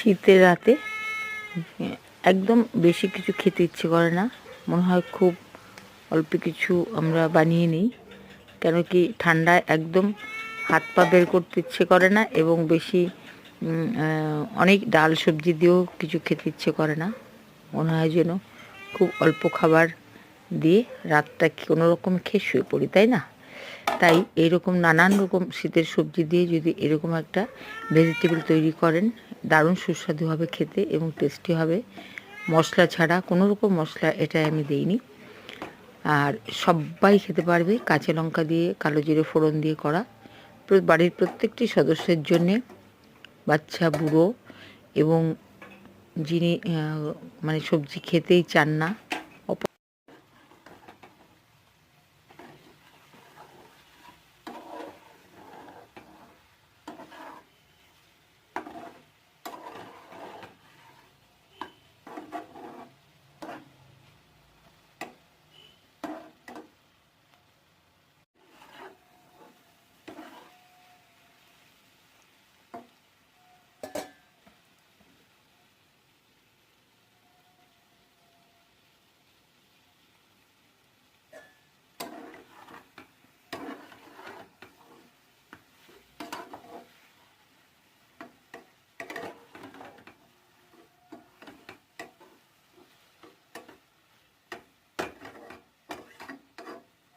শীতের রাতে একদম বেশি কিছু খেতে ইচ্ছে করে না, মনে হয় খুব অল্প কিছু আমরা বানিয়ে নিই। কেন কি ঠান্ডায় একদম হাত পা বের করতে ইচ্ছে করে না, এবং বেশি অনেক ডাল সবজি দিয়েও কিছু খেতে ইচ্ছে করে না। মনে হয় যেন খুব অল্প খাবার দিয়ে রাতটা কোনো রকম খেয়ে শুয়ে পড়ি, তাই না? তাই এইরকম নানান রকম শীতের সবজি দিয়ে যদি এরকম একটা ভেজিটেবল তৈরি করেন, দারুণ সুস্বাদু হবে খেতে এবং টেস্টি হবে। মশলা ছাড়া, কোনো রকম মশলা এটায় আমি দিইনি। আর সবাই খেতে পারবে, কাঁচা লঙ্কা দিয়ে কালো জিরে ফোড়ন দিয়ে করা। বাড়ির প্রত্যেকটি সদস্যের জন্যে, বাচ্চা বুড়ো এবং যিনি মানে সবজি খেতেই চান না,